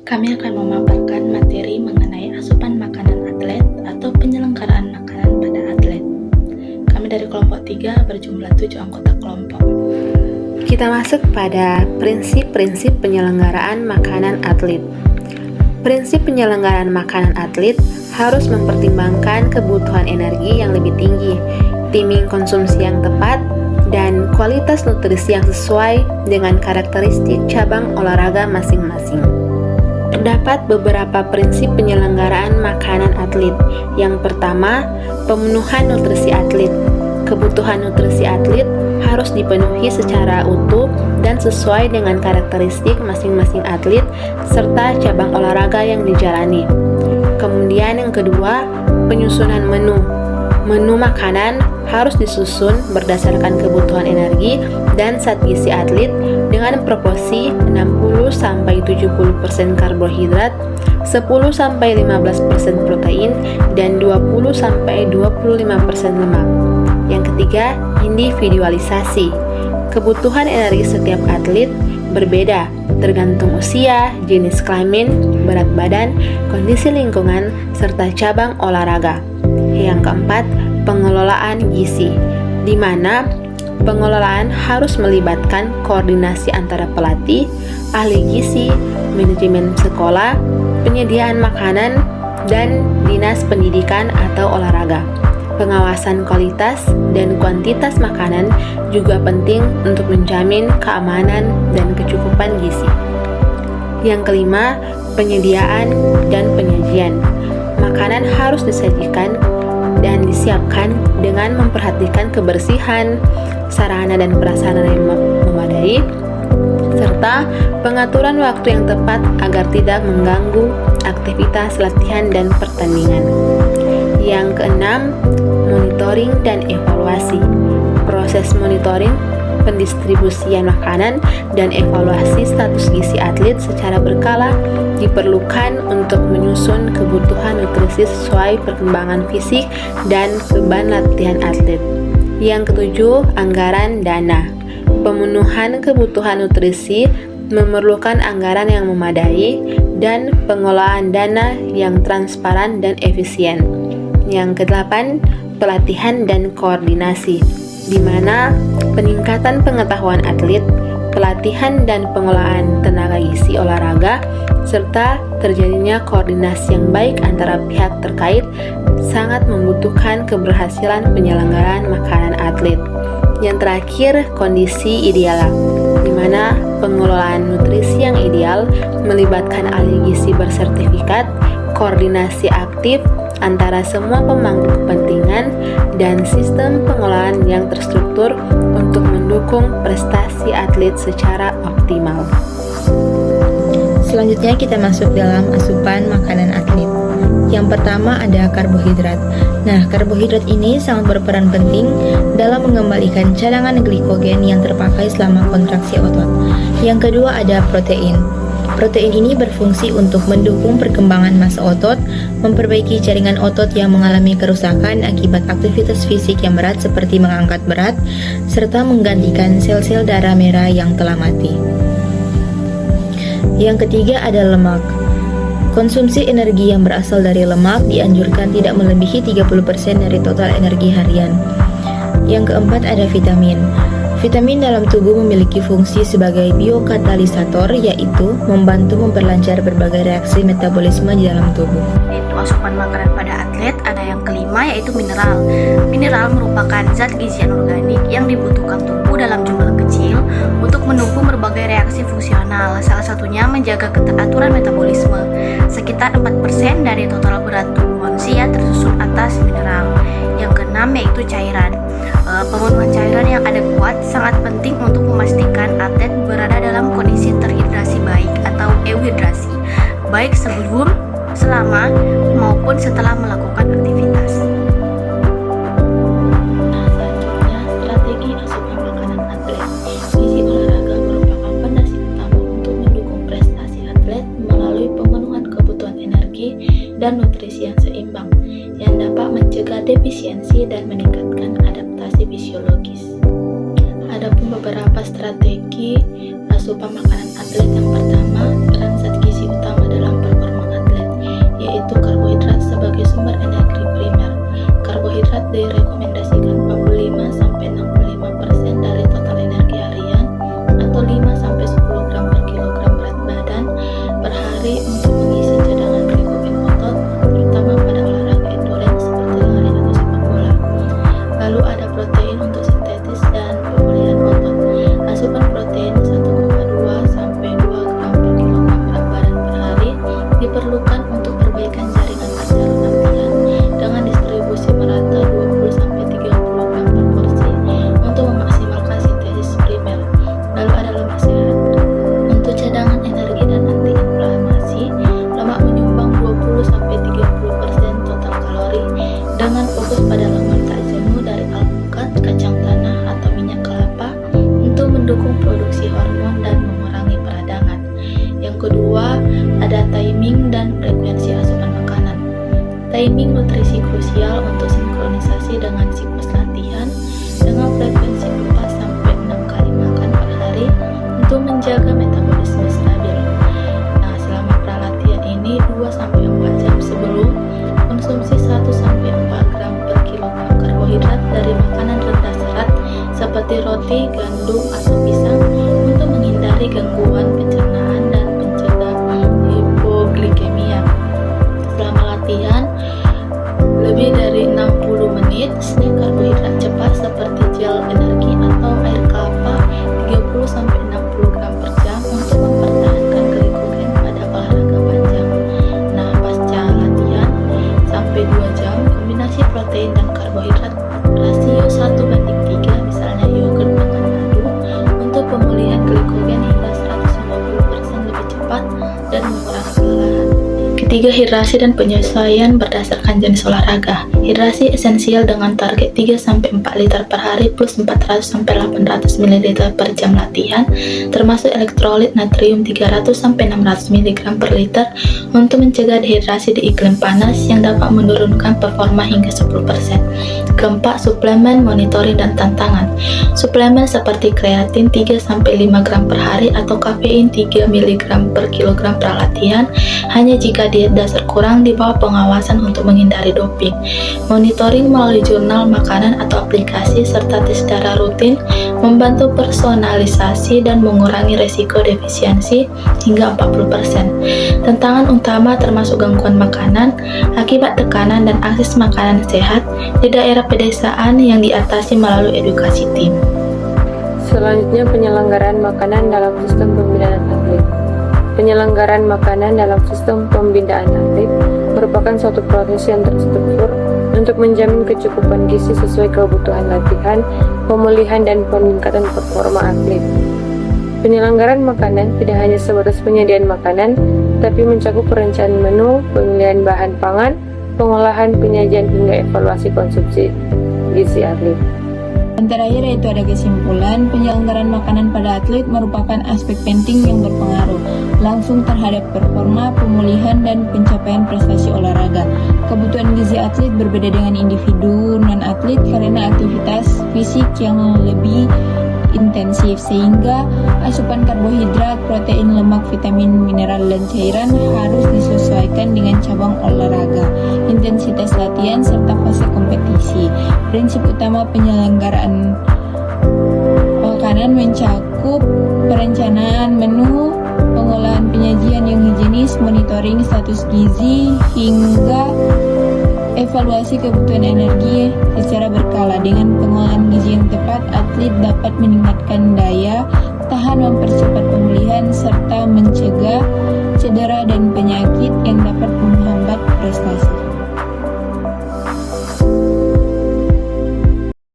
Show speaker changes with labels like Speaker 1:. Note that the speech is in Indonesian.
Speaker 1: Kami akan memaparkan materi mengenai asupan makanan atlet atau penyelenggaraan makanan pada atlet. Kami dari kelompok 3 berjumlah 7 anggota kelompok.
Speaker 2: Kita masuk pada prinsip-prinsip penyelenggaraan makanan atlet. Prinsip penyelenggaraan makanan atlet harus mempertimbangkan kebutuhan energi yang lebih tinggi, timing konsumsi yang tepat, dan kualitas nutrisi yang sesuai dengan karakteristik cabang olahraga masing-masing. Terdapat beberapa prinsip penyelenggaraan makanan atlet. Yang pertama, pemenuhan nutrisi atlet. Kebutuhan nutrisi atlet harus dipenuhi secara utuh dan sesuai dengan karakteristik masing-masing atlet serta cabang olahraga yang dijalani. Kemudian yang kedua, penyusunan menu. Menu makanan harus disusun berdasarkan kebutuhan energi dan zat gizi atlet dengan proporsi 60-70% karbohidrat, 10-15% protein, dan 20-25% lemak. Yang ketiga, individualisasi. Kebutuhan energi setiap atlet berbeda tergantung usia, jenis kelamin, berat badan, kondisi lingkungan, serta cabang olahraga. Yang keempat, pengelolaan gizi, di mana pengelolaan harus melibatkan koordinasi antara pelatih, ahli gizi, manajemen sekolah, penyediaan makanan, dan dinas pendidikan atau olahraga. Pengawasan kualitas dan kuantitas makanan juga penting untuk menjamin keamanan dan kecukupan gizi. Yang kelima, penyediaan dan penyajian. Makanan harus disajikan dan disiapkan dengan memperhatikan kebersihan, sarana dan prasarana yang memadai, serta pengaturan waktu yang tepat agar tidak mengganggu aktivitas latihan dan pertandingan. Yang keenam, monitoring dan evaluasi. Proses monitoring, pendistribusian makanan, dan evaluasi status gizi atlet secara berkala diperlukan untuk menyusun kebutuhan nutrisi sesuai perkembangan fisik dan beban latihan atlet. Yang ketujuh, anggaran dana. Pemenuhan kebutuhan nutrisi memerlukan anggaran yang memadai dan pengelolaan dana yang transparan dan efisien. Yang kedelapan, pelatihan dan koordinasi, di mana peningkatan pengetahuan atlet, pelatihan dan pengelolaan tenaga gizi olahraga, serta terjadinya koordinasi yang baik antara pihak terkait sangat membutuhkan keberhasilan penyelenggaraan makanan atlet. Yang terakhir, kondisi ideal, di mana pengelolaan nutrisi yang ideal melibatkan ahli gizi bersertifikat, koordinasi aktif antara semua pemangku kepentingan, dan sistem pengelolaan yang terstruktur untuk mendukung prestasi atlet secara optimal.
Speaker 3: Selanjutnya kita masuk dalam asupan makanan atlet. Yang pertama ada karbohidrat. Nah, karbohidrat ini sangat berperan penting dalam mengembalikan cadangan glikogen yang terpakai selama kontraksi otot. Yang kedua ada protein. Protein ini berfungsi untuk mendukung perkembangan massa otot, memperbaiki jaringan otot yang mengalami kerusakan akibat aktivitas fisik yang berat seperti mengangkat berat, serta menggantikan sel-sel darah merah yang telah mati. Yang ketiga ada lemak. Konsumsi energi yang berasal dari lemak dianjurkan tidak melebihi 30% dari total energi harian. Yang keempat ada vitamin. Vitamin dalam tubuh memiliki fungsi sebagai biokatalisator, yaitu membantu memperlancar berbagai reaksi metabolisme di dalam tubuh.
Speaker 4: Yaitu asupan makanan pada atlet, ada yang kelima yaitu mineral. Mineral merupakan zat gizi anorganik yang dibutuhkan tubuh dalam jumlah kecil untuk mendukung berbagai reaksi fungsional, salah satunya menjaga keteraturan metabolisme. Sekitar 4% dari total berat tubuh manusia tersusun atas mineral. Yang keenam yaitu cairan. Pemenuhan cairan yang adekuat sangat penting untuk memastikan atlet berada dalam kondisi terhidrasi baik atau euhidrasi, baik sebelum, selama, maupun setelah melakukan aktivitas.
Speaker 1: Selanjutnya, strategi asupan makanan atlet. Gizi olahraga merupakan fondasi utama untuk mendukung prestasi atlet melalui pemenuhan kebutuhan energi dan nutrisi yang seimbang, yang dapat mencegah defisiensi dan meningkatkan adaptasi fisiologis. Adapun beberapa strategi asupan makanan atlet, yang pertama, peran zat gizi utama dalam hari untuk mengisi cadangan glikogen otot, terutama pada olahraga endurance seperti lari atau sepak bola. Lalu ada protein untuk sintetis dan pemulihan otot. Asupan protein 1,2 sampai 2 gram per kilogram berat badan per hari diperlukan untuk perbaikan jaringan pancar latihan dengan distribusi merata 20 sampai 30 gram per porsi untuk memaksimalkan sintesis primer. Lalu ada lemak sehat. Untuk cadangan energi dan antiinflamasi, lemak menyumbang 20 sampai 30% total kalori dengan fokus pada lemak tak jenuh dari alpukat, kacang tanah atau minyak kelapa untuk mendukung produksi hormon dan mengurangi peradangan. Yang kedua, ada timing dan frekuensi asupan makanan. Timing nutrisi krusial untuk sinkronisasi dengan siklus latihan dengan frekuensi 4 sampai 6 kali makan per hari untuk menjaga metabolisme stabil. Nah, selama pralatihan ini 2 sampai 4 jam sebelum konsumsi 1 sampai 4 gram per kilogram karbohidrat dari makanan rendah serat seperti roti, gandum, atau pisang untuk menghindari gangguan pencernaan dan mencegah hipoglikemia. Selama latihan lebih dari 60 menit, snack karbohidrat cepat seperti gel energi atau air kelapa 30 sampai 60 gram per jam untuk mempertahankan glikogen pada olahraga panjang. Nah, pasca latihan sampai 2 jam, kombinasi protein dan karbohidrat rasio 1:3, misalnya yogurt dengan madu, untuk pemulihan glikogen hingga 150% lebih cepat dan mengurangi kelelahan. Ketiga, hidrasi dan penyesuaian berdasarkan jenis olahraga. Hidrasi esensial dengan target 3-4 liter per hari plus 400-800 ml per jam latihan, termasuk elektrolit natrium 300-600 mg per liter untuk mencegah dehidrasi di iklim panas yang dapat menurunkan performa hingga 10%. Keempat, suplemen, monitoring, dan tantangan. Suplemen seperti kreatin 3-5 gram per hari atau kafein 3 mg per kilogram pralatihan hanya jika diet dasar kurang di bawah pengawasan untuk menghindari doping. Monitoring melalui jurnal makanan atau aplikasi serta tes darah rutin membantu personalisasi dan mengurangi resiko defisiensi hingga 40%. Tantangan utama termasuk gangguan makanan akibat tekanan dan akses makanan sehat di daerah pedesaan yang diatasi melalui edukasi tim.
Speaker 5: Selanjutnya, penyelenggaraan makanan dalam sistem pembinaan atlet. Penyelenggaraan makanan dalam sistem pembinaan atlet merupakan suatu proses yang terstruktur untuk menjamin kecukupan gizi sesuai kebutuhan latihan, pemulihan, dan peningkatan performa atlet. Penyelenggaraan makanan tidak hanya sebatas penyediaan makanan, tapi mencakup perencanaan menu, pemilihan bahan pangan, pengolahan, penyajian, hingga evaluasi konsumsi gizi atlet.
Speaker 3: Dan terakhir yaitu ada kesimpulan, penyelenggaraan makanan pada atlet merupakan aspek penting yang berpengaruh langsung terhadap performa, pemulihan, dan pencapaian prestasi olahraga. Kebutuhan gizi atlet berbeda dengan individu non-atlet karena aktivitas fisik yang lebih intensif, sehingga asupan karbohidrat, protein, lemak, vitamin, mineral, dan cairan harus disesuaikan dengan cabang olahraga, intensitas latihan, serta fase kompetisi. Prinsip utama penyelenggaraan makanan mencakup perencanaan menu, pengolahan penyajian yang higienis, monitoring status gizi, hingga evaluasi kebutuhan energi secara berkala. Dengan pengolahan gizi yang tepat, atlet dapat meningkatkan daya tahan, mempercepat pemulihan, serta mencegah